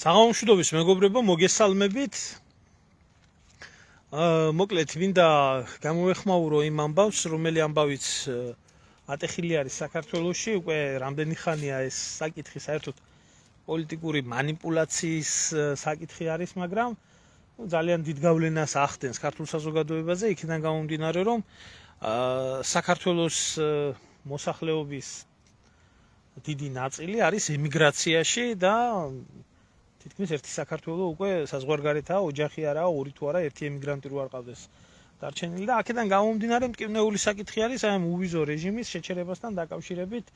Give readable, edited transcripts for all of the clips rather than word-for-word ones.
საღამომშვიდობის მეგობრებო, მოგესალმებით. მოკლედ მინდა გამოვეხმაურო იმ ამბავს, რომელი ამბავიც ატეხილი არის საქართველოში, უკვე რამდენი ხანია ეს საკითხი საერთოდ პოლიტიკური მანიპულაციის საკითხი არის, მაგრამ ძალიან დიდ გავლენას ახდენს ქართულ საზოგადოებაზე, იქიდან გამომდინარე, რომ საქართველოს მოსახლეობის დიდი ნაწილი არის ემიგრაციაში და თითქმის ერთი საქართველო უკვე საზღვარგარეთაა, ოჯახი არაა, ორი თუ არა, ერთი ემიგრანტი რო არ ყავდეს დარჩენილი და აქედან გამომდინარე მტკივნეული საკითხი არის აი ამ უვიზო რეჟიმის შეჩერებასთან დაკავშირებით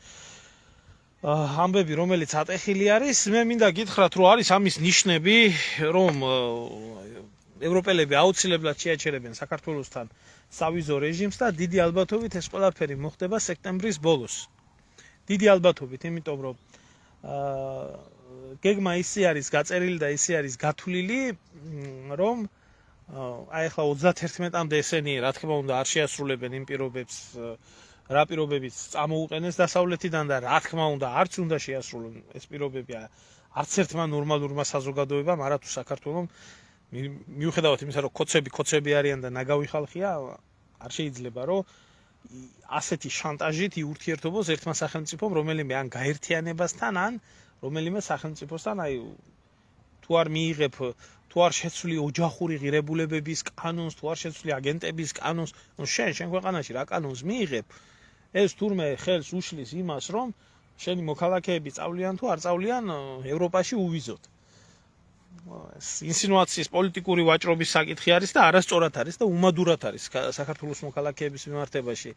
ამბები, რომელიც ატეხილი არის. მე მინდა გითხრათ, რომ არის ამის ნიშნები, რომ ევროპელები აუცილებლად შეაჩერებენ საქართველოსთან სავიზო რეჟიმს და დიდი ალბათობით ეს ყველაფერი მოხდება სექტემბრის ბოლოს. დიდი ალბათობით, იმიტომ რომ გეგმა ისე არის გაწერილი და ისე არის გათვლილი, რომ აი ახლა 31-მდე ესენი რა თქმა უნდა არ შეასრულებენ იმ პირობებს, რა პირობებიც წამოუყენეს დასავლეთიდან და რა თქმა უნდა არც უნდა შეასრულონ ეს პირობები არც ერთმა ნორმალურმა საზოგადოებამ, არა თუ საქართველოს მიუხედავად იმისა, რომ კოცები არიან და ნაგავი ხალხია, არ შეიძლება რომ ასეთი შანტაჟით იურთიერთობოს ერთმა სახელმწიფომ, რომელიმე ან გაერთიანებასთან, ან რომელიმე სახელმწიფოსთან, აი თუ არ მიიღებ, თუ არ შეცვლი ოჯახური ღირებულებების კანონს, თუ არ შეცვლი აგენტების კანონს, შენ ქვეყანაში რა კანონს მიიღებ, ეს თურმე ხელს უშლის იმას, რომ შენი მოქალაქეები წავლიან თუ არ წავლიან ევროპაში უვიზოდ. ინსინუაციის პოლიტიკური ვაჭრობის საკითხი არის და არასწორად არის და უმადურად არის საქართველოს მოქალაქეების მიმართებაში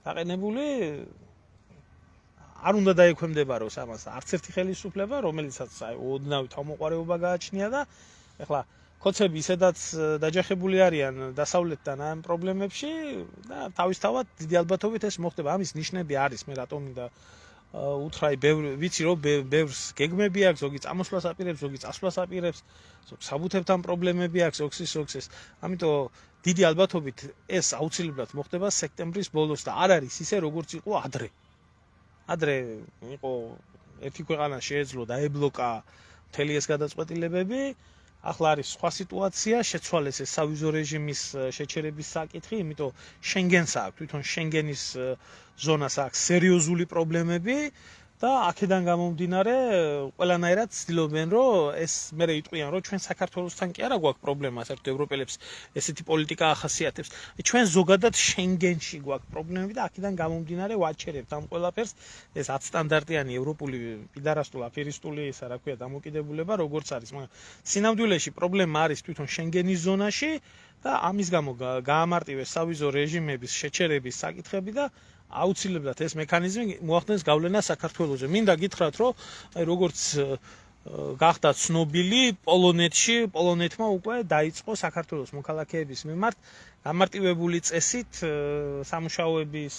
დაყენებული. არ უნდა დაექვემდებაროს ამას არც ერთი ხელისუფლება, რომელიცაც ოდნავი თავმოყარეობა გააჩნია და ეხლა კოცები ისედაც დაჯახებული არიან დასავლეთთან ამ პრობლემებში და თავისთავად დიდი ალბათობით ეს მოხდება. ამის ნიშნები არის, მე რატომ მინდა უთხრა, ვიცი რომ ბევრს გეგმები აქვს, ზოგი წამოსვლას აპირებს, ზოგი წასვლას აპირებს, ზოგი საბუთებთან პრობლემები აქვს, ოქსის. ამიტომ დიდი ალბათობით ეს აუცილებლად მოხდება სექტემბრის ბოლოს და არ არის ისე როგორც იყო ადრე. ადრე იყო ერთი ქვეყანა შეეძლო დაებლოკა მთელი ეს გადაწყვეტილებები, ახლა არის სხვა სიტუაცია, შეცვალეს ეს სავიზო რეჟიმის შეჩერების საკითხი, იმიტომ შენგენს აქვს, თვითონ შენგენის ზონას აქვს სერიოზული პრობლემები და აქედან გამომდინარე ყველანაირად ცდილობენ, რომ ეს მერე იტყვიან, რომ ჩვენ საქართველოსთან კი არა გვაქვს პრობლემა, საერთოდ ევროპელებს ესეთი პოლიტიკა ახასიათებს. ჩვენ ზოგადად შენგენში გვაქვს პრობლემები და აქედან გამომდინარე ვაჩერებთ ამ ყველაფერს, ეს ათსტანდარტიანი ევროპული პიდარასტული, აფერისტული, ისა რა ქვია, დამოკიდებულება როგორც არის. მაგრამ სინამდვილეში პრობლემა არის თვითონ შენგენის ზონაში და ამის გამო გაამარტივეს სავიზო რეჟიმების შეჩერების საკითხები და აუცილებლად ეს მექანიზმი მოახდენს გავლენას საქართველოზე. მინდა გითხრათ, რომ როგორც გახდა ცნობილი, პოლონეთმა უკვე დაიწყო საქართველოს მოქალაქეების მიმართ გამარტივებული წესით სამუშაოების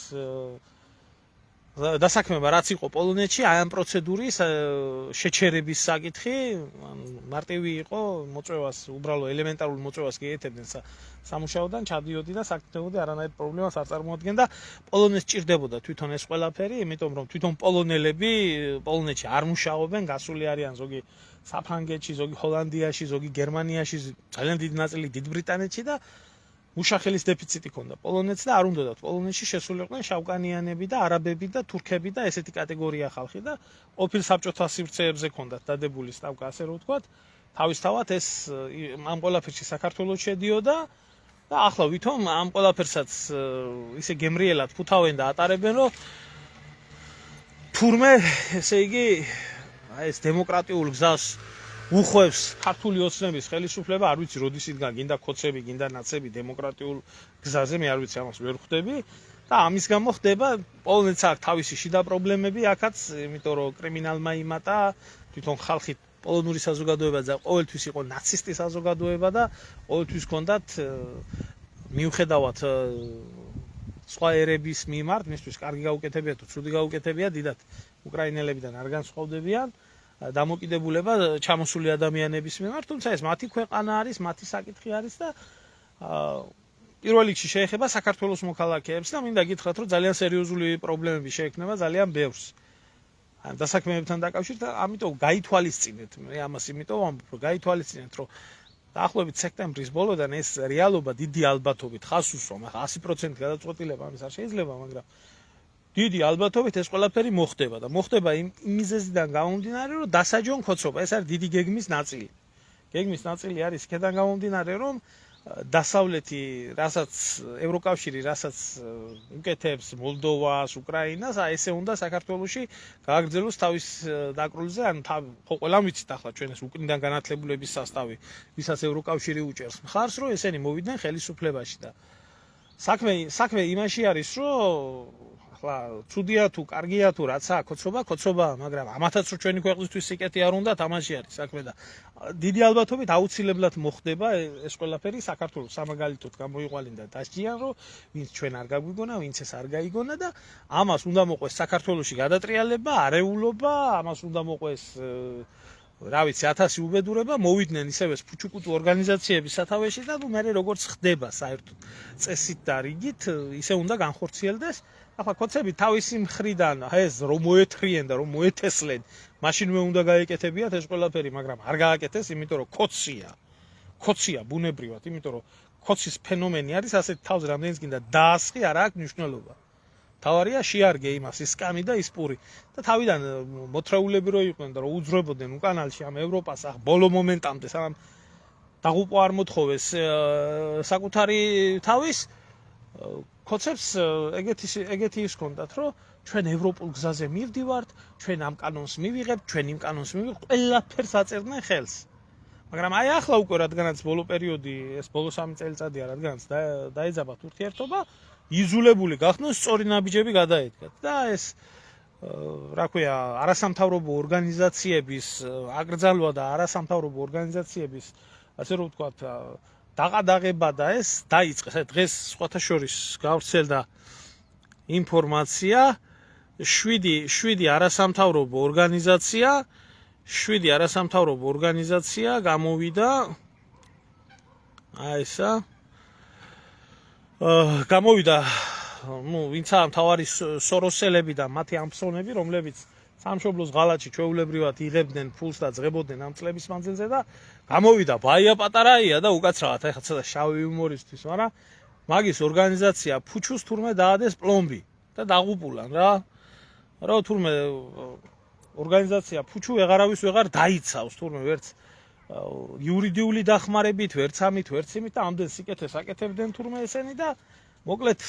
დასაქმება, რაც იყო პოლონეთში, აი ამ პროცედურის შეჩერების საკითხი მარტივი იყო, მოწვევას, უბრალო ელემენტარულ მოწვევას გიეთებდნენ სამუშაოდან, ჩადიოდი და საკითხებოდი, არანაირ პრობლემას არ წარმოადგენდა. პოლონეთს ჭირდებოდა თვითონ ეს ყველაფერი, იმიტომ რომ თვითონ პოლონელები პოლონეთში არ მუშაობენ, გასული არიან ზოგი საფრანგეთში, ზოგი ჰოლანდიაში, ზოგი გერმანიაში, ძალიან დიდი ნაწილი დიდ ბრიტანეთში და მუშახელის დეფიციტი ჰქონდა პოლონეთს და არ უნდათ პოლონეთში შესულიყვნენ შავკანიანები და არაბები და თურქები და ესეთი კატეგორია ხალხი და ყოფილ საბჭოთა სივრცეებზე ჰქონდათ დადებული სტავკა, ასე რომ ვთქვათ. თავისთავად ეს ამ ყველაფერში საქართველოს შედიოდა და ახლა ვითომ ამ ყველაფერსაც ისე გემრიელად ფუთავენ და ატარებენ, რომ თურმე ესე იგი ეს დემოკრატიულ გზას უხვევს ქართული ოცნების ხელისუფლება, არ ვიცი როდის იდგა, გინდა კოცები, გინდა ნაცები დემოკრატიულ გზაზე, მე არ ვიცი, ამას ვერ ხვდები და ამის გამო ხდება პოლონეთს აქვს თავისი შიდა პრობლემები აქაც, იმიტომ რომ კრიმინალმა იმატა, თვითონ ხალხი პოლონური საზოგადოება და ყოველთვის იყო ნაცისტი საზოგადოება და ყოველთვის ჰქონდათ მიუხედავად სხვა ერების მიმართ, მისთვის კარგი გაუკეთებია თუ ცუდი გაუკეთებია, დიდად უკრაინელებიდან არ განსხვავდებიან დამოკიდებულება ჩამოსული ადამიანების მიმართ, თუმცა ეს მათი ქვეყანა არის, მათი საკითხი არის და პირველ რიგში შეეხება საქართველოს მოქალაქეებს და მინდა გითხრათ, რომ ძალიან სერიოზული პრობლემები შეექმნება ძალიან ბევრს. დასაქმებებთან დაკავშირებით, ამიტომ გაითვალისწინეთ, მე ამას იმიტომ ვამბობ, რომ გაითვალისწინეთ, რომ დაახლოებით სექტემბრის ბოლოდან ეს რეალობა დიდი ალბათობით ხას უსვამ. ახლა 100% გადაწყვეტილება ამის არ შეიძლება, მაგრამ დიდი ალბათობით ეს ყველაფერი მოხდება და მოხდება იმ მიზეზიდან გამომდინარე, რომ დასაჯონ ხოცობა, ეს არის დიდი გეგმის ნაწილი. გეგმის ნაწილი არის იქედან გამომდინარე, რომ დასავლეთი, რასაც ევროკავშირი, რასაც უკეთებს მოლდოვას, უკრაინას, ესე უნდა საქართველოში გააგრძელოს თავის დაკრულზე, ანუ ხო ყველამ ვიცით ახლა ჩვენ ეს უკნიდან განათლებულების სასტავი, ვისაც ევროკავშირი უჭერს მხარს, რომ ესენი მოვიდნენ ხელისუფლებაში და საქმე იმაში არის, რომ ახლა ცუდია თუ კარგია თუ რაცა კოცობაა, მაგრამ ამათაც რომ ჩვენი ქვეყნისთვის სიკეთე არ უნდა, თამაში არის საქმე და დიდი ალბათობით აუცილებლად მოხდება ეს ყველაფერი საქართველოს სამაგალითოდ გამოიყვალინდა დასჯიან, რომ ვინც ჩვენ არ გაგვიგონა, ვინც ეს არ გაიგონა და ამას უნდა მოყვეს საქართველოში გადატრიალება, არეულობა, ამას უნდა მოყვეს რა ვიცი 1000 უბედურება, მოვიდნენ ისევე ფუჩუკუტუ ორგანიზაციების სათავეში და მე როგორც ხდება საერთოდ წესით და რიგით, ისე უნდა განხორციელდეს. ახლა კოცები თავისი მხრიდან ეს რომ მოეთრიენ და რომ მოეთესლენ, მაშინვე უნდა გაეკეთებიათ ეს ყველაფერი, მაგრამ არ გააკეთეს, იმიტომ რომ კოცია ბუნებრივად, იმიტომ რომ კოცის ფენომენი არის ასეთ თავს რამდენიც გინდა დაასხი, არა აქვს მნიშვნელობა. თავარია შეარგე იმას, ის სკამი და ის პური. და თავიდან მოთრეულები რო იყვნენ და რო უძრებოდნენ უკანალში ამ ევროპას, ახ ბოლო მომენტამდე სანამ დაღუპვა არ მოთხოვეს საკუთარი თავის კოცებს ეგეთი ის ჰქონდათ, რომ ჩვენ ევროპულ გზაზე მივდივართ, ჩვენ ამ კანონს მივიღებთ, ჩვენ იმ კანონს მივიღებთ, ყველაფერს აწერდნენ ხელს. მაგრამ აი ახლა უკვე რადგანაც ბოლო პერიოდი, ეს ბოლო 3 წელიწადია, რადგანაც დაეძაბათ ურთიერთობა, იზოლებული გახდნენ, სწორი ნაბიჯები გადაედგათ და ეს რა ქვია, არასამთავრობო ორგანიზაციების აკრძალვა და არასამთავრობო ორგანიზაციების ასე რომ ვთქვათ დაყადაღება და ეს დაიწყეს. დღეს სხვათა შორის გავრცელდა ინფორმაცია 7 არასამთავრობო ორგანიზაცია გამოვიდა აი ესა გამოვიდა ვინცა მთავარი სოროსელები და მათი ამფსონები, რომლებიც სამშობლოს ღალატში ჩვეულებრივად იღებდნენ ფულს და ძღებოდნენ ამ წლების მანძილზე და გამოვიდა ბაია პატარაია და უკაცრავად, ეხლა ცოტა შავი იუმორისთვის, მაგრამ მაგის ორგანიზაცია ფუჩუს თურმე დაადეს პლომბი და დაღუპულან რა. რა თურმე ორგანიზაცია ფუჩუ ვეღარ დაიცავს თურმე ვერც იურიდიული დახმარებით, ვერც ამით, ვერც იმით და ამდენ სიკეთეს აკეთებდნენ თურმე ესენი და მოკლედ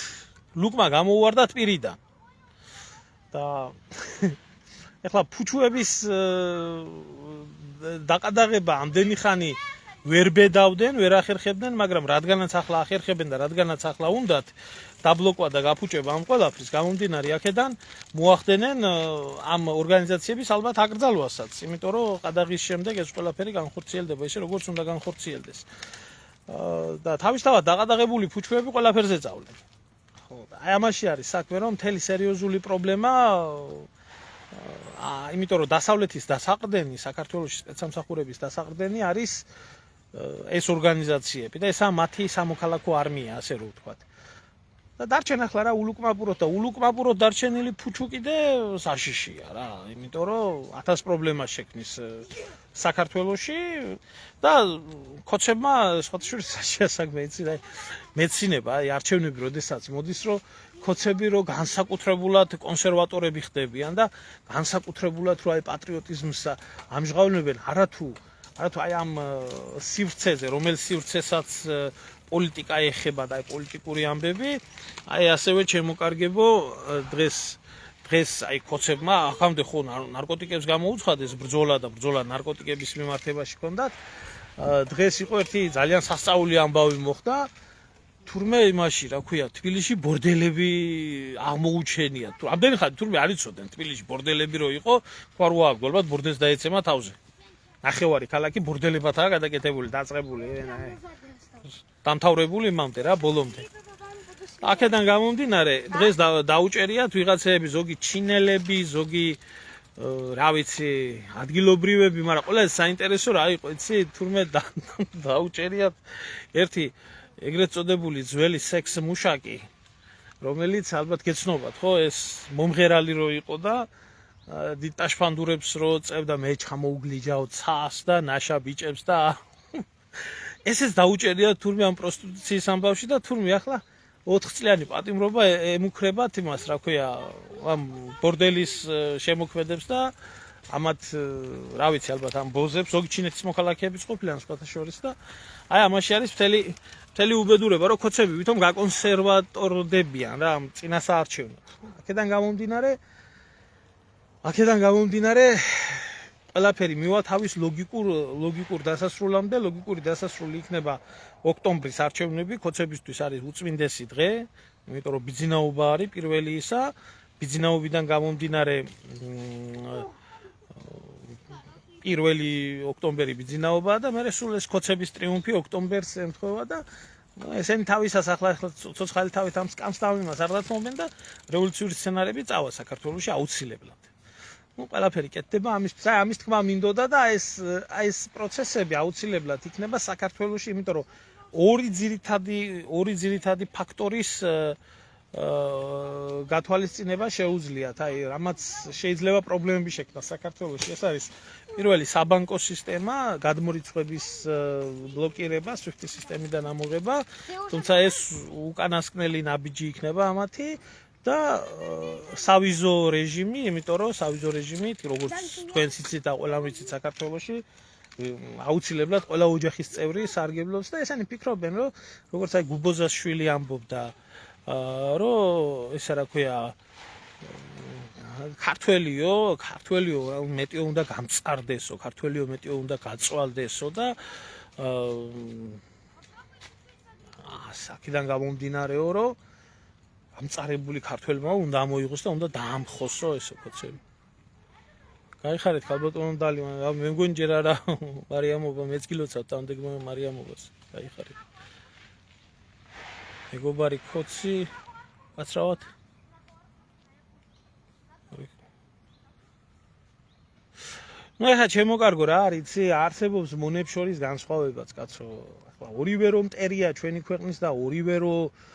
ლუკმა გამოუვარდათ პირიდან. და ეხლა ფუჩუების დაყადაღება ამდენი ხანი ვერ ბედავდნენ, ვერ ახერხებდნენ, მაგრამ რადგანაც ახლა ახერხებენ და რადგანაც ახლა უნდათ დაბლოკვა და გაფუჭება ამ ყველაფრის გამომდინარე აქედან მოახდენენ ამ ორგანიზაციების ალბათ აკრძალვასაც, იმიტომ რომ ყადაღის შემდეგ ეს ყველაფერი განხორციელდება ისე როგორც უნდა განხორციელდეს. და თავისთავად დაყადაღებული ფუჩუები ყველაფერზე წავლენ. ხო, აი ამაში არის საქმე, რომ მთელი სერიოზული პრობლემა იმიტომ რომ დასავლეთის დასაყრდენი, საქართველოს სპეცსამსახურების დასაყრდენი არის ეს ორგანიზაციები და ესაა მათი სამოქალაქო არმია, ასე რომ ვთქვათ. და დარჩენ ახლა რა ულუკმაპუროთ დარჩენილი ფუჩუ კიდე საშიშია რა, იმიტომ რომ 1000 პრობლემა შექმნის საქართველოში და კოცებმა სხვათა შორის საშიშია საქმე იცი და მეცინება, აი არჩევნები როდესაც მოდის, რომ კოცები რო განსაკუთრებულად კონსერვატორები ხდებიან და განსაკუთრებულად რო აი პატრიოტიზმს ამჟღავნებენ არათუ აი ამ სივრცეზე, რომელ სივრცესაც პოლიტიკა ეხება და აი პოლიტიკური ამბები, აი ასევე ჩემოკარგებო დღეს აი კოცებმა ახამდე ხო ნარკოტიკებს გამოუცხადეს ბრძოლა ნარკოტიკების მიმართებაში ჰქონდათ. დღეს იყო ერთი ძალიან სასწაული ამბავი მოხდა. თურმე იმაში, რა ქვია, თბილისში ბორდელები აღმოუჩენიათ. ამდენი ხანი თურმე არ იცოდნენ თბილისში ბორდელები რო იყო, თქვა რა გვალბათ ბორდელს დაეცემა თავზე. ნახევარი ქალაქი ბორდელებათაა გადაკეთებული, დაწყებული, დამთავრებული იმამდე რა, ბოლომდე. აქედან გამომდინარე, დღეს დაუჭერიათ ვიღაცეები, ზოგი ჩინელები, ზოგი რა ვიცი, ადგილობრივები, მაგრამ ყველაზე საინტერესო რა იყო, იცი, თურმე დაუჭერიათ ერთი ეგრეთ წოდებული ძველი სექს მუშაკი, რომელიც ალბათ გეცნობათ, ხო, ეს მომღერალი რო იყო და დიდ ტაშფანდურებს რო წევდა მე ჩამოუგლიჯაო ცას და ნაშა ბიჭებს და ესეც დაუჭერია თურმე ამ პროსტიტუციის ამბავში და თურმე ახლა 4 წლიანი პატიმრობა ემუქრებათ იმას, რა ქვია, ამ ბორდელის შემოქმედებს და ამათ რა ვიცი ალბათ ამ ბოზებს ზოგი ჩინეთის მოქალაქეებიც ყოფილან სხვათა შორის და აი ამაში არის მთელი უბედურება რომ ქოცები ვითომ გაკონსერვატორდებიან რა ამ წინასაარჩევნო. აქედან გამომდინარე ყველაფერი მივა თავის ლოგიკურ დასასრულამდე, ლოგიკური დასასრული იქნება ოქტომბრის არჩევნები, ქოცებისთვის არის უწმინდესი დღე, იმიტომ რომ ბიძინაობა არის პირველი ისა, ბიძინაობიდან გამომდინარე 1 ოქტომბერი ბიძინაობაა და მე სულ ეს ქოცების ტრიუმფი ოქტომბერს ემთხვევა და ესენი თავისას ახლა ცოცხალი თავით ამ სკამს დავიმას არ დათმობენ და რევოლუციური სცენარები წავა საქართველოში აუცილებლად. ყველაფერი კეთდება ამის თქმა მინდოდა და ეს პროცესები აუცილებლად იქნება საქართველოში, იმიტომ რომ ორი ძირითადი ფაქტორის გათვალისწინება შეუძლიათ, აი რამაც შეიძლება პრობლემები შექმნას საქართველოში, ეს არის პირველი საბანკო სისტემა, გადმორიცხვების ბლოკირება, SWIFT-ის სისტემიდან ამოღება, თუმცა ეს უკანასკნელი ნაბიჯი იქნება ამათი და სავიზო რეჟიმი, იმიტომ რომ სავიზო რეჟიმით, როგორც თქვენც იცით და ყველამ იცით საქართველოში, აუცილებლად ყველა ოჯახის წევრი სარგებლობს და ესენი ფიქრობენ, რომ როგორც აი გუბოზას შვილი ამბობდა, რომ ესა რა ქვია, ქართველიო მეტიო უნდა გამწარდესო, ქართველიო მეტიო უნდა გაწვალდესო და აქედან გამომდინარეო, რომ ამწარებული ქართველმა უნდა ამოიღოს და უნდა დაამხოსო ესე ქოცები. გაიხარეთ ქალბატონო დალი, მე მგონი ჯერ არა მარიამობა მეც გილოცავ დამდეგმა მარიამობას. გაიხარეთ. მეგობარი ქოცი კაცრავად. ნუ ახლა ჩემო კარგო რა არის, იცი, არსებობს მონებს შორის განსხვავებაც, კაცო. ახლა ორივე რომ მტერია ჩვენი ქვეყნის და ორივე რომ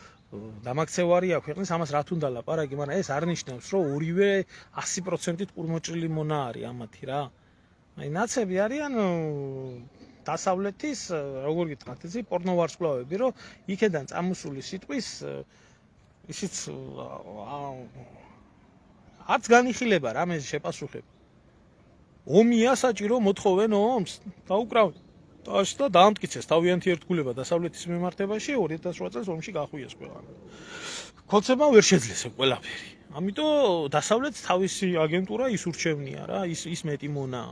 დამაქცევარია ქვეყნის, ამას რა თუნდა ლაპარაკი, მაგრამ ეს არ ნიშნავს, რომ ორივე 100%-ით ყურმოჭრილი მონა არის ამათი რა. აი ნაცები არიან დასავლეთის, როგორ გითხრათ, იცი, პორნოვარსკვლავები, რომ იქედან წამოსული სიტყვის ისიც არც განიხილება რა მე შეპასუხებ. ომია საჭირო მოთხოვენ ომს, დაუკრავენ. და დაამტკიცეს თავიანთი ერთგულება დასავლეთის მიმართებაში 2008 წელს ომში გახვიეს ყველანი. ქოცებმა ვერ შეძლეს ყველაფერი. ამიტომ დასავლეთს თავისი აგენტურა ის ურჩევნია რა, ის მეტი მონა.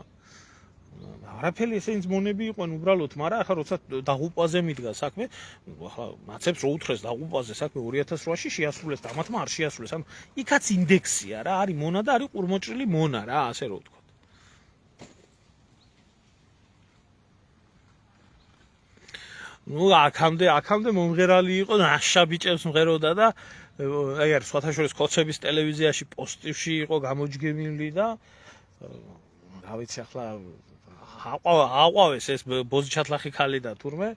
არაფერი ესენიც მონები იყვნენ უბრალოდ, მაგრამ ახლა როცა დაღუპვაზე მიდგა საქმე, ახლა ნაცებს რო უთხრეს დაღუპვაზე საქმე 2008-ში შეასრულეს და ამათმა არ შეასრულეს. ანუ იქაც ინდექსია რა, არის მონა და არის ყურმოჭრილი მონა რა, ასე რო ვთქვა. ნუ აქამდე მომღერალი იყო, ნაშა ბიჭებს მღეროდა და აი არის სხვათა შორის ქოცების ტელევიზიაში პოსტივში იყო გამოჯგემილი და რა ვიცი ახლა აყვავეს ეს ბოზი ჩათლახი ხალი და თურმე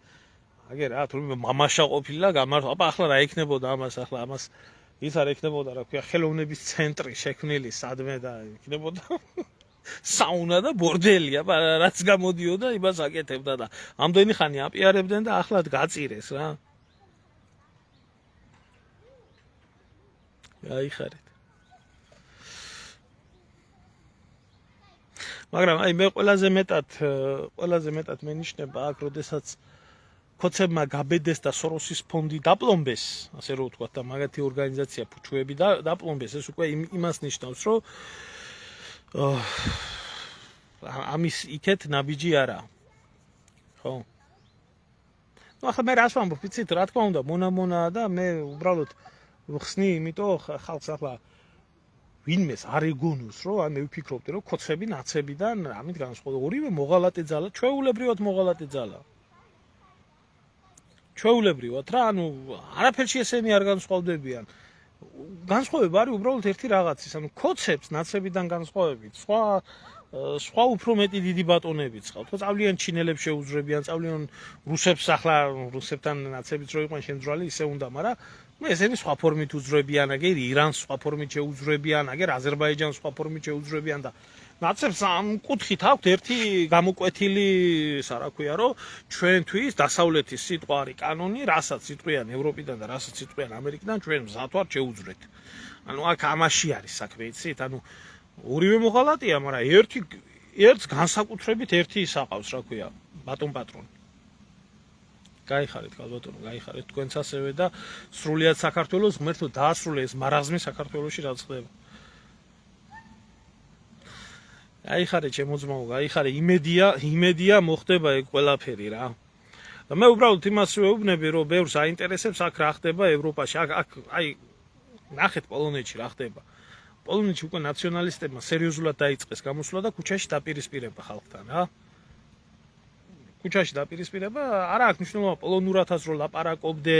აგერ რა თურმე მამაშა ყოფილა გამართვა. აბა ახლა რა იქნებოდა ამას ის არ იქნებოდა რა ქვია ხელოვნების ცენტრი შექმნილი სადმე და იქნებოდა საუნა და ბორდელი, აბა რაც გამოდიოდა იმას აკეთებდა და ამდენი ხანი აპიარებდნენ და ახლა გაწირეს რა. გაიხარეთ. მაგრამ აი მე ყველაზე მეტად მენიშნება აქ, როდესაც ქოცებმა გაბედეს და სოროსის ფონდი დაპლომბეს, ასე რომ ვთქვათ და მაგათი ორგანიზაცია ფუჩუები დაპლომბეს, ეს უკვე იმას ნიშნავს, რომ ამის იქეთ ნაბიჯი არა. ხო? ნუ ახლა მე რას ვამბობ, იცით, რა თქმა უნდა, მონაა და მე უბრალოდ ვხსნი, იმიტომ ხალხს ახლა ვინმეს არ ეგონოს, რომ აი მე ვფიქრობდი, რომ ქოცები ნაცებიდან ამით განსხვავდება. ორივე მოღალატე ძალა, ჩვეულებრივად მოღალატე ძალა. ჩვეულებრივად რა, ანუ არაფერში ესენი არ განსხვავდებიან. განსხვავება არის უბრალოდ ერთი რაღაცის, ანუ ქოცებს ნაცებიდან განსხვავებით, სხვა სხვა უფრო მეტი დიდი ბატონებიც ყავთ. ხო წავლიან ჩინელებს შეუძრებიან, წავლიან რუსებს ახლა რუსებთან ნაცებიც რო იყვნენ შემძრალი ისე უნდა, მაგრამ ესენი სხვა ფორმით უძრებიან, აგერ ირანს სხვა ფორმით შეუძრებიან, აგერ აზერბაიჯანს სხვა ფორმით შეუძრებიან და ნაცებს ამ კუთხით აქვთ ერთი გამოკვეთილი, რა ქვია, რომ ჩვენთვის დასავლეთის სიტყვა არის კანონი, რასაც იტყვიან ევროპიდან და რასაც იტყვიან ამერიკიდან, ჩვენ მზად ვართ შევუძრეთ. ანუ აქ ამაში არის საქმე, იცით? ანუ ორივე მოღალატეა, მაგრამ ერთს განსაკუთრებით ერთი ისაყავს, რა ქვია, ბატონ პატრონი. გაიხარეთ, კალბატონო, გაიხარეთ თქვენც ასევე და სრულიად საქართველოს ღმერთო დაასრულე ეს მარაზმი საქართველოში რაც ხდება. გაიხარე ჩემო ძმაო, გაიხარე, იმედია მოხდება ეგ ყველაფერი რა. და მე უბრალოდ იმას ვეუბნები, რომ ბევრს აინტერესებს აქ რა ხდება ევროპაში, აქ აი ნახეთ პოლონეთში რა ხდება. პოლონეთში უკვე ნაციონალისტებმა სერიოზულად დაიწყეს გამოსვლა და ქუჩაში დაპირისპირება ხალხთან რა. ქუჩაში დაპირისპირება, არა აქვს მნიშვნელობა პოლონურათაც რო ლაპარაკობდე,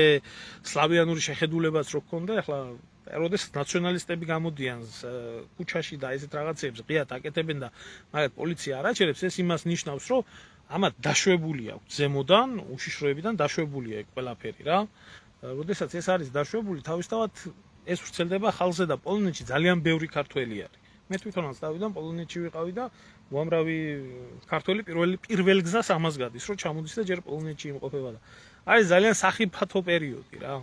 სლავიანური შეხედულებაც რო გქონდა, ახლა როდესაც ნაციონალისტები გამოდიან ქუჩაში და ესეთ რაღაცებს ღიად აკეთებენ და მაგათ პოლიცია არ აჩერებს, ეს იმას ნიშნავს, რომ ამათ დაშვებული აქვს ზემოდან, უშიშროებიდან დაშვებულია ეგ ყველაფერი რა. როდესაც ეს არის დაშვებული, თავისთავად ეს ვრცელდება ხალხზე და პოლონეთში ძალიან ბევრი ქართველი არის. მე თვითონაც დავიდან პოლონეთში ვიყავი და უამრავი ქართველი პირველ გზას ამას გადის, რომ ჩამოდის და ჯერ პოლონეთში იმყოფება და არის ძალიან სახიფათო პერიოდი რა.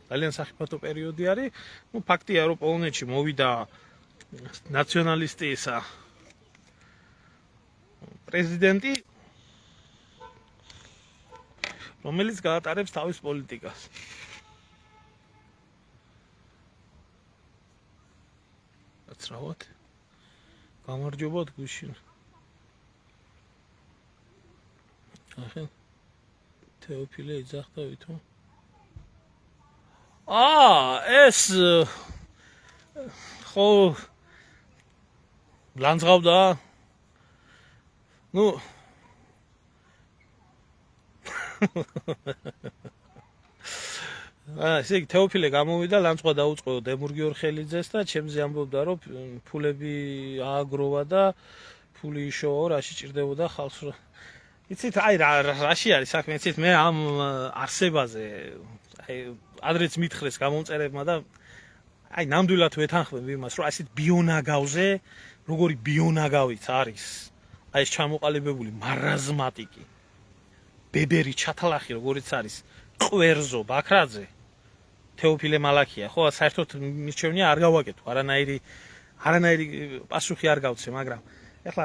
ძალიან სახიფათო პერიოდი არის. ნუ ფაქტია, რომ პოლონეთში მოვიდა ნაციონალისტი ისა პრეზიდენტი, რომელიც გაატარებს თავის პოლიტიკას. აცრავად გამარჯობათ გუშინ. ახლა თეოფილე იძახდა ვითო. ეს ხო ლანძღავდა. ნუ ესე იგი თეოფილე გამოვიდა, ლანძღვა დაუწყო დემურ გიორხელიძეს და ჩემზე ამბობდა, რომ ფულები ააგროვა და ფული იშოვა, რაში ჭირდებოდა ხალხს. იცით, აი რაში არის საქმე, იცით, მე ამ არსებაზე აი ადრეც მითხრეს გამომწერებმა და აი ნამდვილად ვეთანხმები იმას, რომ ასეთ ბიონაგავზე, როგორი ბიონაგავიც არის, აი ეს ჩამოყალიბებული მარაზმატიკი ბებერი ჩათალახი როგორიც არის ყვერზო ბაქრაძე თეოფილე მალაქია, ხო, საერთოდ მირჩევნია არ გავაკეთო, არანაირი პასუხი არ გავცე, მაგრამ ეხლა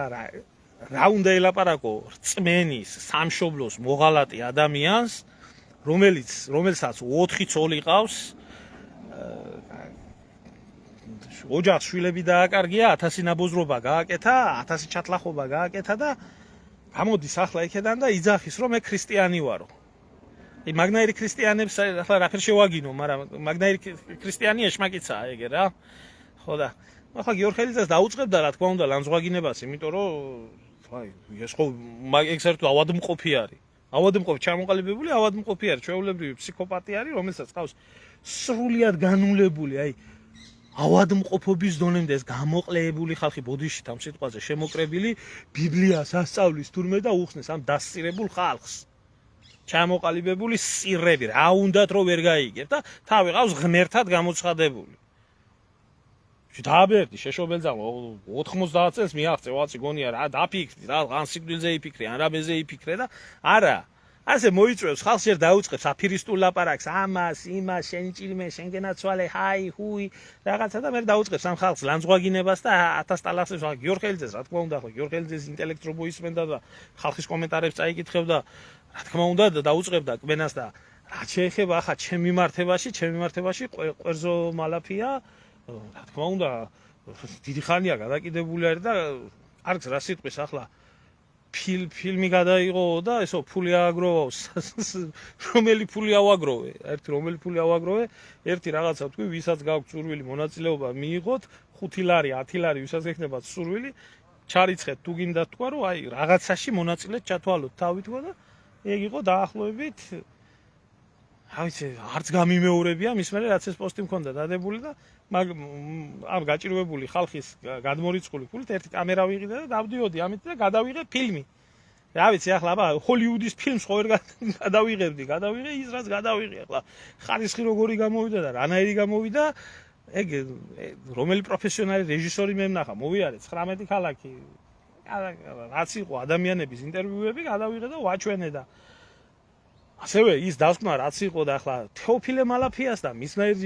რა უნდა ელაპარაკო რწმენის, სამშობლოს მოღალატე ადამიანს, რომელსაც 4 ცოლი ყავს, ოჯახს შვილები დააკარგია, 1000 ნაბოზრობა გააკეთა, 1000 ჩათლახობა გააკეთა და გამოდის ახლა იქედან და იძახის, რომ მე ქრისტიანი ვარო. აი მაგნაირი ქრისტიანებს ახლა რაფერ შევაგინო, მაგრამ მაგნაირი ქრისტიანი ეშმაკიცაა ეგე რა. ხო და ახლა გიორხელიძეს დაუწყებდა რა თქმა უნდა ლანძღვაგინებას, იმიტომ რომ აი ეს ხო ეგ საერთოდ ავადმყოფი არის. ავადმყოფი ჩამოყალიბებული ავადმყოფი არის, ჩვეულებრივი ფსიქოპათი არის, რომელსაც ყავს სრულიად განულებული, აი ავადმყოფობის დონემდე ეს გამოყლეებული ხალხი ბოდიშით ამ სიტყვაზე შემოკრებილი ბიბლიას ასწავლის თურმე და უხსნეს ამ დასწირებულ ხალხს. ჩამოყალიბებული სირები, რა უნდათ რომ ვერ გაიგებ და თავი ყავს ღმერთად გამოცხადებული. დააბერდი შეშობელძაღლო 90 წელს მიაღწე, ვაცი გონია რა დაფიქრდი, რა ან სიკვდილზე იფიქრე, ან რამეზე იფიქრე და არა. ასე მოიწვევს ხალხს შენ დაუწყებს აფირისტულ ლაპარაკს, ამას, იმას, შენი ჭილმე, შენ გენაცვალე, ჰაი, ჰუი, რაღაცა და მე დაუწყებს ამ ხალხს ლანძღვაგინებას და 1000 ტალახებს ვაღ გიორხელიძეს, რა თქმა უნდა, ხო გიორხელიძეს ინტელექტ რო მოისმენდა და ხალხის კომენტარებს წაიკითხებდა, რა თქმა უნდა დაუწყებდა კბენას და რა შეეხება ახლა ჩემ მიმართებაში ყვერზო მალაფია, რა თქმა უნდა დიდი ხანია გადაკიდებული არის და არც რა სიტყვის ახლა ფილმი გადაიღო და ესო ფული ააგროვა, რომელი ფული ავაგროვე, რომელი ფული ავაგროვე, ერთი რაღაცა თქვი, ვისაც გაქვს სურვილი მონაწილეობა მიიღოთ, 5 ლარი, 10 ლარი, ვისაც ექნებათ სურვილი, ჩარიცხეთ თუ გინდა თქვა, რომ აი რაღაცაში მონაწილედ ჩათვალოთ თავი თქვა და ეგ იყო დაახლოებით რა ვიცი, არც გამიმეორებია მის მერე რაც ეს პოსტი მქონდა დადებული და ამ გაჭირვებული ხალხის გადმორიცხული ფულით ერთი კამერა ვიღიდე და დავდიოდი ამით და გადავიღე ფილმი. რა ვიცი, ახლა აბა ჰოლივუდის ფილმს ხო ვერ გადავიღებდი, გადავიღე ის რაც გადავიღე, ახლა ხარისხი როგორი გამოვიდა და რანაირი გამოვიდა, ეგ რომელი პროფესიონალი რეჟისორი მე ვნახა, მოვიარე 19 ქალაქი. რაც იყო ადამიანების ინტერვიუები, გადავიღე და ვაჩვენე და ასევე ის დასკვნა რაც იყო და ახლა თეოფილე მალაფიას და მისნაირ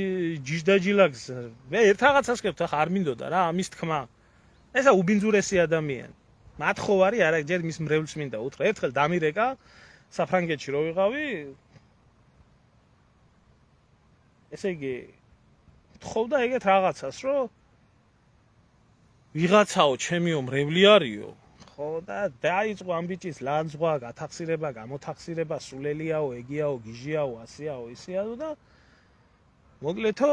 ჯიჟდაჯილაკს მე ერთ რაღაცას ვქებთ, ახლა არ მინდოდა რა ამის თქმა. ესა უბინძურესი ადამიანი. მათხოვარი არა ჯერ მის მრევლს მინდა უთხრა. ერთხელ დამირეკა საფრანგეთში რო ვიყავი. ესე იგი თხოვდა ეგეთ რაღაცას, რომ ვიღაცაო ჩემიო მრევლი არისო. ხო და დაიწყო ამ ბიჭის ლანძღვა, გათახსირება, გამოთახსირება, სულელიაო, ეგიაო, გიჟიაო, ასიაო, ისიაო და მოკლედო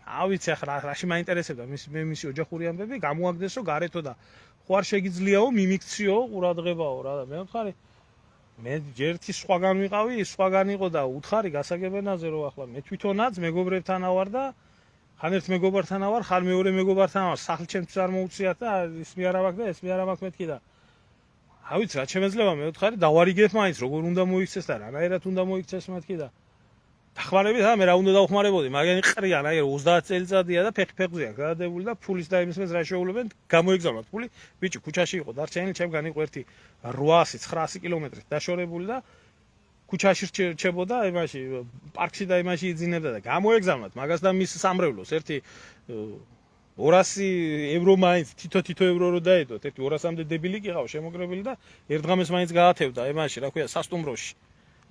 ავიცი ახლა რაში მაინტერესებდა მისი ოჯახური ამბები, გამოაგდესო გარეთო და ხო არ შეგიძლიაო მიმიქციო ყურადღებაო რა და მე ვთხარი მე ერთი სხვაგან ვიყავი, ის სხვაგან იყო და უთხარი გასაგებენაზე რომ ახლა მე თვითონაც მეგობრებთან ავარ და ხან ერთ მეგობართან ავარ, ხან მეორე მეგობართან ავარ, სახლ ჩემთვის არ მოუწიათ და ის მე არა მაქვს და ეს მე არა მაქვს მეთქი და რა ვიცი რა შემეძლება მე ვთხარი დავარიგებ მაინც როგორ უნდა მოიქცეს და რანაირად უნდა მოიქცეს მეთქი და დახმარებით მე რა უნდა დავხმარებოდი, მაგენი ყრიან, აი 30 წელიწადია და ფეხი-ფეხზეა გადადებული და ფულის და იმის რა შეულებენ, გამოიგზავნოთ ფული. ბიჭი ქუჩაში იყო დარჩენილი, ჩემგან იყო ერთი 800-900 კილომეტრით დაშორებული და ქუჩაში რჩებოდა, იმაში პარკში და იმაში იძინებდა და გამოეგზავნოთ მაგას და მის სამრევლოს ერთი 200 ევრო მაინც თითო ევრო რო დაედოთ, ერთი 200-მდე დებილი კი ყავ შემოგრებელი და ერთ დღამეს მაინც გაათევდა იმაში, რა ქვია, სასტუმროში.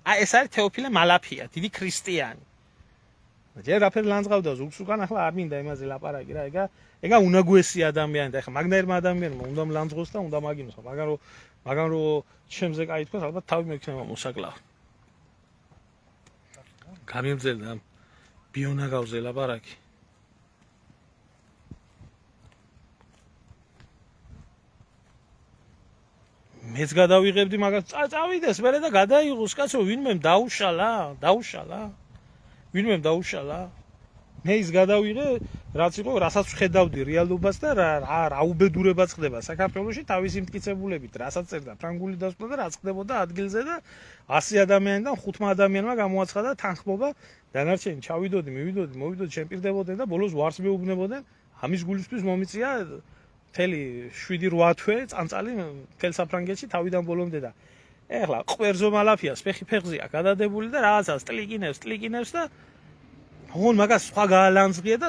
აი ეს არის თეოფილე მალაფია, დიდი ქრისტიანი. ჯერ რაფერ ლანძღავდა ზურგს უკან, ახლა არ მინდა იმაზე ლაპარაკი რა, ეგა უნაგვესი ადამიანი და ახლა მაგნაირმა ადამიანმა უნდა ლანძღოს და უნდა მაგინოს, მაგან რო ჩემზე კაი თქვა, ალბათ თავი მექნება მოსაკლავი. გამიმძელდა ბიონაგავზე ლაპარაკი. მეც გადავიღებდი მაგას წავიდეს მერე და გადაიღოს კაცო ვინმე დაუშალა მე ის გადავიღე რაც იყო რასაც ვხედავდი რეალობას და რა უბედურებაც ხდება საქართველოში თავისი მტკიცებულებით რასაც წერდა ფრანგული დასკვნა და რაც ხდებოდა ადგილზე და 100 ადამიანიდან 5 ადამიანმა გამოაცხადა თანხმობა დანარჩენი ჩავიდოდი მივიდოდი შემპირდებოდნენ და ბოლოს ვარს მეუბნებოდნენ ამის გულისთვის მომიწია მთელი 7-8 თვე წამწალი მთელ საფრანგეთში თავიდან ბოლომდე და ეხლა ყვერზო მალაფიას ფეხი-ფეხზეა გადადებული და რაღაცას ტლიკინებს და ოღონ მაგას სხვა გაალანძღია და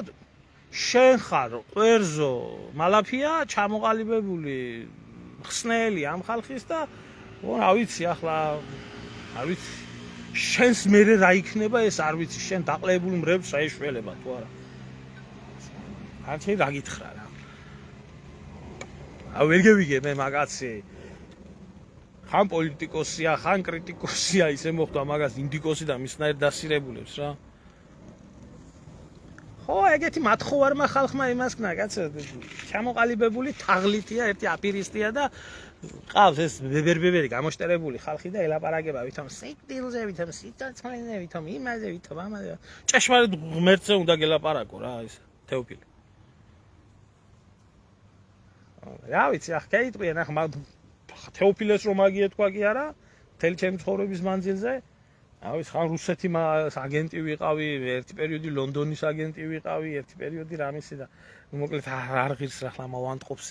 შენ ხარ ყვერზო მალაფია ჩამოყალიბებული ხსნელი ამ ხალხის და რა ვიცი ახლა არ ვიცი შენს მერე რა იქნება ეს არ ვიცი შენ დაყლებული მრევლს აეშველება თუ არა არ შეიძლება რა გითხრა რა ვერ გევიგე მე მაგაცი ხან პოლიტიკოსია ხან კრიტიკოსია ისე მოხდა მაგას ინდიკოსი და მისნაირ დასირებულებს რა ხო ეგეთი მათხოვარმა ხალხმა იმას ქნა კაცო ჩამოყალიბებული თაღლითია ერთი აპირისტია და ყავს ეს ბებერი გამოშტერებული ხალხი და ელაპარაკება ვითომ სიკვდილზე ვითომ სიცოცხლეზე ვითომ იმაზე ვითომ ამაზე ჭეშმარიტ ღმერთზე უნდა გელაპარაკო რა ეს თეოფილე რა ვიცი ახ კეიტყვიან ახ თეოფილეს რომ აგიეთქვა კი არა მთელი ჩემი ცხოვრების მანძილზე რა ვიცი ხან რუსეთი აგენტი ვიყავი ერთი პერიოდი ლონდონის აგენტი ვიყავი ერთი პერიოდი რამისი და მოკლედ არ ღირს ახლა მოვანტყოფს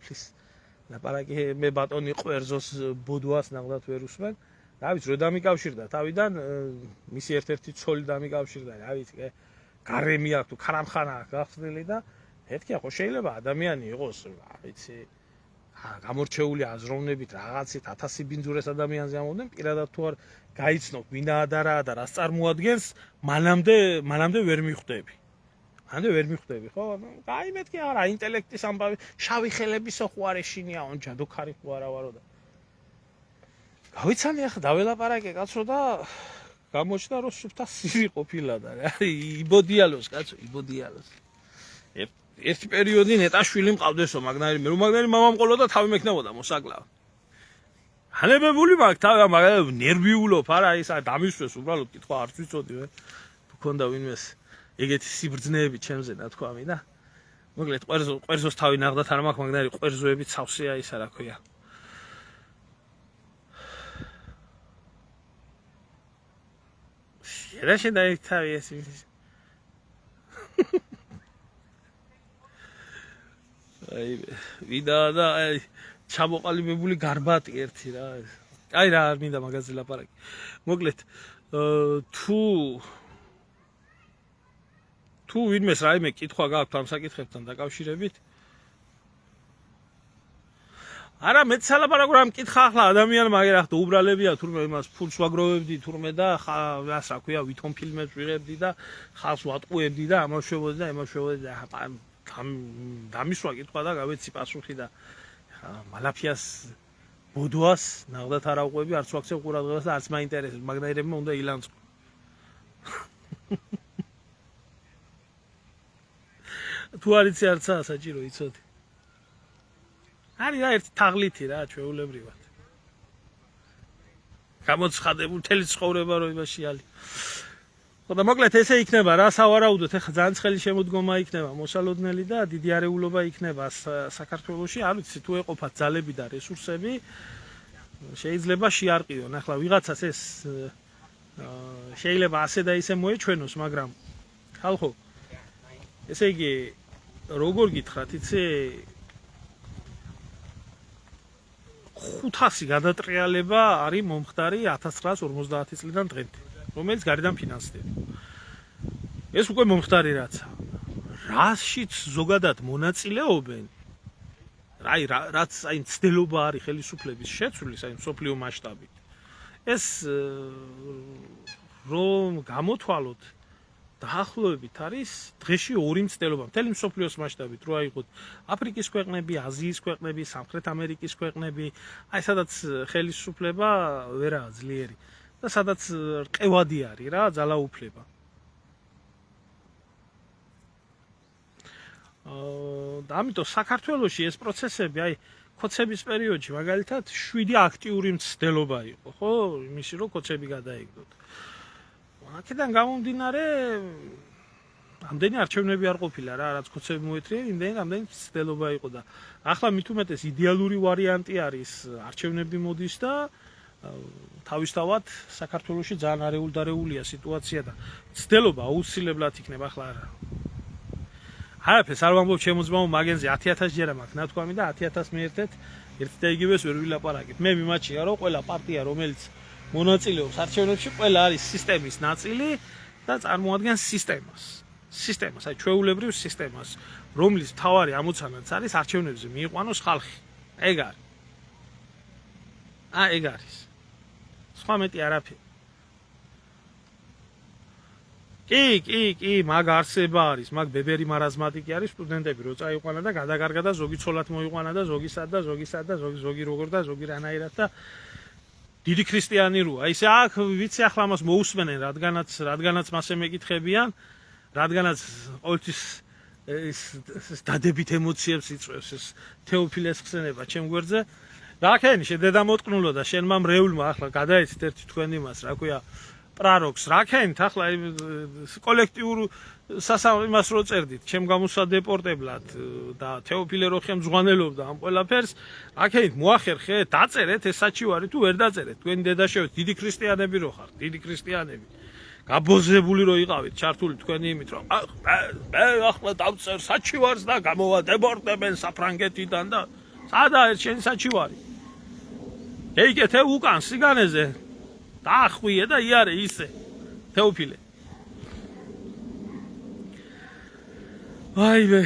ფლის ლაპარაკი მე ბატონი ყვერზოს ბოდვას ნახდათ ვერ უსმენ რა ვიცი რო დამიკავშირდა თავიდან მისი ერთ-ერთი ცოლი დამიკავშირდა რა ვიცი გარემი აქვს თუ ქარამხანა აქვს გახსნილი და ეთქია ხო შეიძლება ადამიანი იყოს რა ვიცი გამორჩეული აზროვნებით რაღაცით 1000 ბინძურეს ადამიანზე ამოდენ პირადად თუ არ გაიცნობ ვინაა და რა და რას წარმოადგენს მანამდე ვერ მიხვდები ხო აი მეთქი არა ინტელექტის ამბავი შავი ხელებისო ხო არ ეშინიაონჯადო ქარი ხო არა ვარო და გავიცანი ახლა დაველაპარაკე კაცო და გამოჩნდა რომ სუფთა სირი ყოფილა და რა იბოდიალოს კაცო იბოდიალოს ერთი პერიოდი ნეტაშვილი მყავდესო მაგნაირი მე რომ მაგნაირი მამამ ყოლოდა თავი მექნებოდა მოსაკლავ ჰანებებული მაგ თავი მაგ ნერვიულობ არა ის დამისვეს უბრალოდ კითხვა არც ვიცოდი მე მქონდა ვინმეს ეგეთი სიბრძნეები ჩემზე და თქვა მინდა მოკლედ ყვერზოს თავი ნახდათ არ მაქვს მაგნარი ყვერზოებით სავსეა ისა რა ქვია რა შეიძლება თავი ეს აი ვიდა და აი ჩამოყალიბებული გარბატი ერთი რა აი რა არ მინდა მაგაზე ლაპარაკი მოკლედ თუ ვინმეს რაიმე კითხვა გაქვთ ამ საკითხებთან დაკავშირებით არა მეც სალაპარაკო რამ კითხა ახლა ადამიანმა აგერ ახლა უბრალებია თურმე იმას ფულს ვაგროვებდი თურმე და რას რა ქვია ვითომ ფილმებს ვიღებდი და ხალხს ვატყუებდი და ამოშვებოდი და დამისვა კითხვა და გავეცი პასუხი და მალაფიას ბოდვას ნახდათ არ აუყვები არც ვაქცევ ყურადღებას და არც მაინტერესებს მაგნაირებმა უნდა ილანწყო თუ არიცი არცაა საჭირო იცოდი არის რა ერთი თაღლითი რა ჩვეულებრივად გამოცხადებულ მთელი ცხოვრება რო იმაში ალი ხო და მოკლედ ესე იქნება რა სავარაუდოდ ეხა ძალიან ცხელი შემოდგომა იქნება მოსალოდნელი და დიდი არეულობა იქნება საქართველოში არ ვიცი თუ ეყოფათ ძალები და რესურსები შეიძლება შეარყიონ ახლა ვიღაცას ეს შეიძლება ასე და ისე მოეჩვენოს მაგრამ ხალხო ესე იგი როგორ გითხრათ იცი 500 გადატრიალება არის მომხდარი 1950 წლიდან დღემდე რომელიც გარედან ფინანსდება ეს უკვე მომხდარი რაცა რაშიც ზოგადად მონაწილეობენ აი რაც აი ცდელობა არის ხელისუფლების შეცვლის აი მსოფლიო მასშტაბით ეს რომ გამოთვალოთ დაახლოებით არის დღეში 2 მცდელობა მთელი მსოფლიოს მასშტაბით რო აიღოთ აფრიკის ქვეყნები, აზიის ქვეყნები, სამხრეთ ამერიკის ქვეყნები, აი სადაც ხელისუფლება ვერაა ძლიერი და სადაც რყევადი არის რა ძალაუფლება. და ამიტომ საქართველოში ეს პროცესები აი კოცების პერიოდში მაგალითად 7 აქტიური მცდელობა იყო, ხო? იმისი რომ კოცები გადაიგდოთ. აქედან გამომდინარე ამდენი არჩევნები არ ყოფილა რა, რაც კოცები მოეთრიეს, იმდენი მცდელობა იყო და ახლა მით უმეტეს იდეალური ვარიანტი არის არჩევნები მოდის და თავისთავად საქართველოში ძალიან არეულდარეულია სიტუაცია და მცდელობა აუცილებლად იქნება ახლა არა. არაფერს არ ვამბობ ჩემო ძმაო მაგენზე 10000 ჯერა მაქვს ნათქვამი და 10000 მიერთეთ ერთ და იგივეს ვერ ვილაპარაკებ. მე მიმაჩნია რომ ყველა პარტია რომელიც მონაწილეობს არჩევნებში ყველა არის სისტემის ნაწილი და წარმოადგენს სისტემას, აი ჩვეულებრივ სისტემას, რომლის მთავარი ამოცანაც არის არჩევნებზე მიიყვანოს ხალხი. ეგ არის. სხვა მეტი არაფერი. კი, მაგ არსება არის, მაგ ბებერი მარაზმატიკი არის სტუდენტები რო წაიყვანა და გადაგარგა და ზოგი ცოლად მოიყვანა და ზოგი სად და ზოგი როგორ და ზოგი რანაირად და დიდი ქრისტიანი როა. ისე აქ ვიცი ახლა მას მოусმენენ, რადგანაც მასე მეკითხებიან, რადგანაც ყოველთვის ეს დადებით ემოციებს იწვევს ეს თეოფილეს ხსენება ჩემ გვერდზე. რაკენი შედედა მოტკნულო და შენმა მრეულმა ახლა გადაეცით ერთი თქვენ იმას, რა ქვია, პრაროქს. რაკენით ახლა კოლექტიურ სასამართლოს რო წერდით, ჩემ გამოსადეპორტებლად და თეოფილე რო ხელმძღვანელობდა ამ ყველაფერს, რაკენით მოახერხეთ, დაწერეთ ეს საჩივარი თუ ვერ დაწერეთ. თქვენი დედაშევით დიდი ქრისტიანები რო ხართ, დიდი ქრისტიანები. გაბოზებული რო იყავით, ჩართული თქვენი იმით, რომ მე ახლა დავწერ საჩივარს და გამოვადებორტებენ საფრანგეთიდან და სადაა შენი საჩივარი? ეიკეთე უკან სიგანეზე დაახვიე და იარე ისე თეოფილე. აივე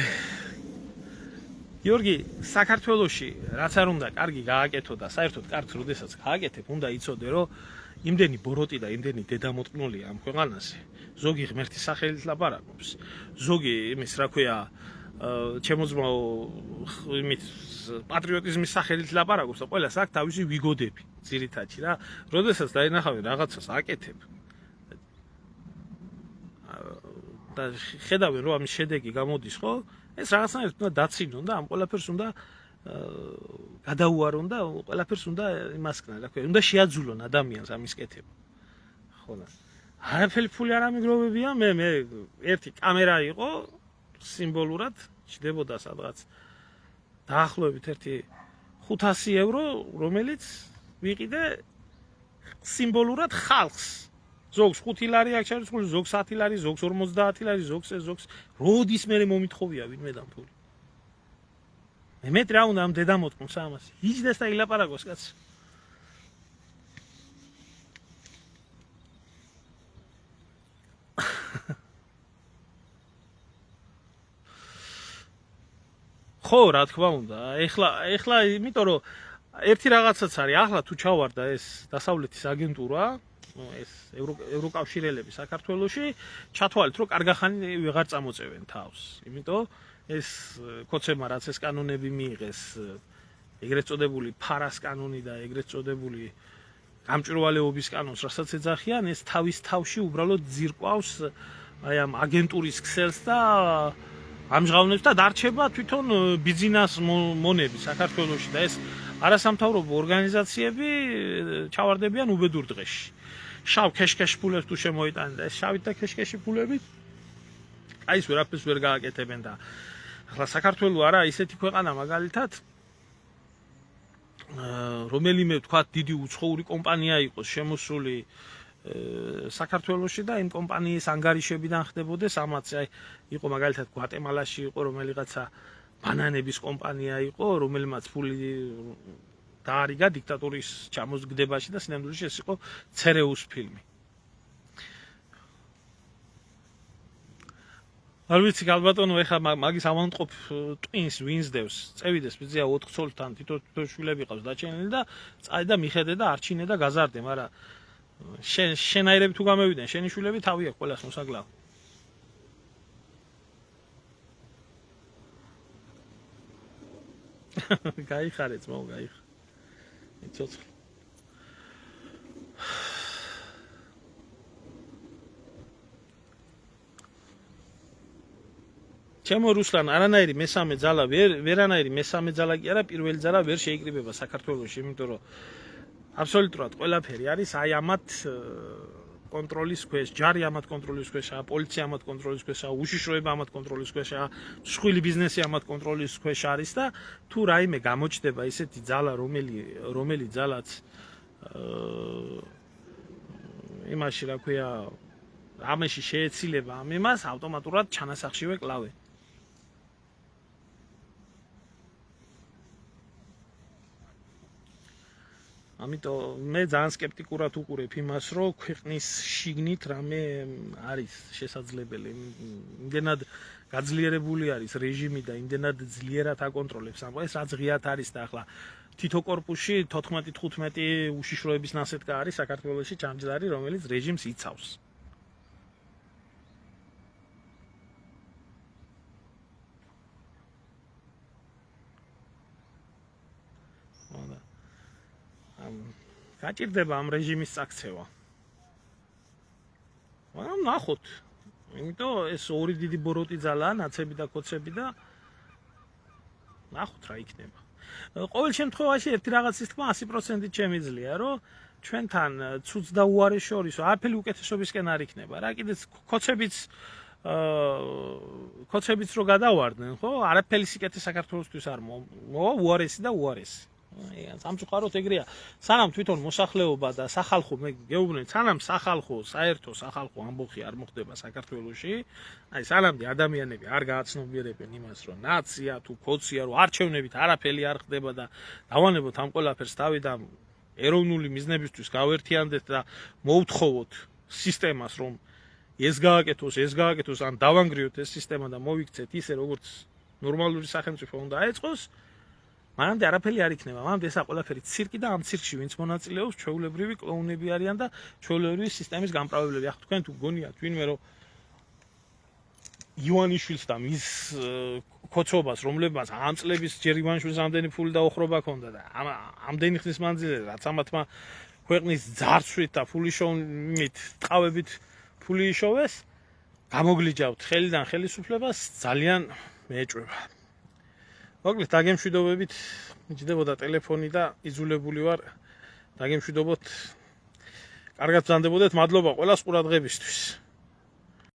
გიორგი, საქართველოში რაც არ უნდა კარგი გააკეთო და საერთოდ კარგს როდესაც გააკეთებ, უნდა იცოდე, რომ იმდენი ბოროტი და იმდენი დედამოტკნულია ამ ქვეყანაზე. ზოგი ღმერთის სახელით ლაპარაკობს, ზოგი იმის რა ქვია, ჩემოძმაო იმით პატრიოტიზმის სახელით ლაპარაკობს და ყველას აქვს თავისი ვიგოდები ძირითადში რა. როდესაც დაინახავენ რაღაცას აკეთებ და ხედავენ რომ ამის შედეგი გამოდის, ხო? ეს რაღაცნაირად უნდა დაცინონ და ამ ყველაფერს უნდა გადაუარონ და ყველაფერს უნდა იმასკნან, რა ქვია, უნდა შეაძულონ ადამიანს ამის კეთება. ხო და არაფერი ფული არ ამიგროვებია, მე ერთი კამერა იყო სიმბოლურად ჩდებოდა სადღაც დაახლოებით ერთი 500 евро, რომელიც ვიყიდე სიმბოლურად ხალხს. ზოგს 5 ლარი აქვს შარისხული, ზოგს 10 ლარი, ზოგს 50 ლარი, ზოგს როდის მე მომითხოვია ვინმე დამ ფული. მე რა უნდა ამ დედა მოტყნოს ამას. იჯდეს და ილაპარაკოს კაც. ხო, რა თქმა უნდა. ეხლა იმიტომ რომ ერთი რაღაცაც არის, ახლა თუ ჩავარდა ეს დასავლეთის აგენტურა, ეს ევროკავშირელები საქართველოში, ჩათვალეთ რომ კარგახანი ვეღარ წამოწევენ თავს. იმიტომ ეს კოცებმა რაც ეს კანონები მიიღეს, ეგრეთ წოდებული ფარას კანონი და ეგრეთ წოდებული გამჭვირვალეობის კანონს, რასაც ეძახიან, ეს თავის თავში უბრალოდ ძირკვავს აი ამ აგენტურის ქსელს და ამჟღავნებს და დარჩება თვითონ ბიზნეს მონები საქართველოში და ეს არასამთავრობო ორგანიზაციები ჩავარდებიან უბედურ დღეში. შავ ქეშქეშ ფულებს თუ შემოიტანენ და ეს შავით და ქეშქეში ფულები აი ეს ვერაფერს ვერ გააკეთებენ და ახლა საქართველოს არა ისეთი ქვეყანა მაგალითად რომელიმე თქვა დიდი უცხოური კომპანია იყოს შემოსული საქართველოში და იმ კომპანიის ანგარიშებიდან ხდებოდეს ამაც აი იყო მაგალითად გვატემალაში იყო რომელიღაცა ბანანების კომპანია იყო რომელმაც ფული დაარიგა დიქტატურის ჩამოსგდებაში და სინამდვილეში ეს იყო ცერეუს ფილმი. არ ვიცი ალბათონო ეხა მაგის ავანტყოფ ტვინს ვინს დევს წევიდეს ბიზია 4 ცოლთან თითო შვილები ყავს დაჩენილი და წაი და მიხედე და არჩინე და გაზარდე, მაგრამ შენაირები თუ გამევიდნენ შენი შვილები თავი აქვს ყველას მოსაგლავ. გაიხარე ძმაო, გაიხარე. იცოცხლე. ჩემო რუსლან, არანაირი მესამე ძალა ვერანაირი მესამე ძალა კი არა, პირველი ძალა ვერ შეიკრიბება საქართველოში, იმიტომ რომ აბსოლუტურად ყველაფერი არის აი ამათ კონტროლის ქვეშ, ჯარი ამათ კონტროლის ქვეშაა, პოლიცია ამათ კონტროლის ქვეშაა, უშიშროება ამათ კონტროლის ქვეშაა, მსხვილი ბიზნესი ამათ კონტროლის ქვეშ არის და თუ რაიმე გამოჩნდება ესეთი ძალა, რომელიც ძალაც იმაში რა ქვია, ამაში შეეცილება ამ იმას, ავტომატურად ჩანასახშივე კლავენ. ამიტომ მე ძალიან სკეპტიკურად უყურებ იმას, რომ ქვეყნის შიგნით რამე არის შესაძლებელი. იმდენად გაძლიერებული არის რეჟიმი და იმდენად ძლიერად აკონტროლებს ამ ეს რაც ღიად არის და ახლა თითო კორპუსში 14-15 უშიშროების ნასეთქა არის საქართველოში ჩამჯდარი, რომელიც რეჟიმს იცავს. გაჭირდება ამ რეჟიმის წაქცევა. მაგრამ ნახოთ. იმიტომ ეს ორი დიდი ბოროტი ძალაა, ნაცები და კოცები და ნახოთ რა იქნება. ყოველ შემთხვევაში ერთი რაღაცის თქმა 100%-ით შემიძლია, რომ ჩვენთან ცუც და უარეს შორის არაფერი უკეთესობისკენ არ იქნება. რა კიდეც კოცებიც რო გადავარდნენ, ხო? არაფერი სიკეთე საქართველოსთვის არ მოვა, უარესი და უარესი. სამწუხაროდ ეგრეა. სანამ თვითონ მოსახლეობა და სახალხო მე გეუბნები, სანამ საერთო სახალხო ამბოხი არ მოხდება საქართველოში, აი სანამ ადამიანები არ გააცნობიერებენ იმას, რომ ნაცია თუ კოცია, რომ არჩევნებით არაფერი არ ხდება და დავანებოთ ამ ყველაფერს თავიდან ეროვნული მიზნებისთვის გავერთიანდეთ და მოვთხოვოთ სისტემას, რომ ეს გააკეთოს, ან დავანგრიოთ ეს სისტემა და მოვიქცეთ ისე, როგორც ნორმალური სახელმწიფო უნდა ეწყოს. მანამდე არაფერი არ იქნება. მანამდე ესა ყველაფერი ცირკი და ამ ცირკში ვინც მონაწილეობს, ჩვეულებრივი კლოუნები არიან და ჩვეულებრივი სისტემის გამправლებლები. ახლა თქვენ თუ გონიათ ვინმე რომ ივანიშვილს და მის კოცობას, რომლებმაც ამ წლების ჯერ ივანიშვილს ამდენი ფული და ოხრობა ჰქონდა და ამდენი ხნის მანძილზე რაც ამათმა ქვეყნის ძარცვით და ფულიშოვით, ტყავებით ფული იშოვეს, გამოგლიჯავთ ხელიდან ხელისუფლებას ძალიან მეეჭვება. მოკლედ დაგემშვიდობებით მიჯდებოდა ტელეფონი და იძულებული ვარ დაგემშვიდობოთ კარგად ბრძანდებოდეთ მადლობა ყველას ყურადღებისთვის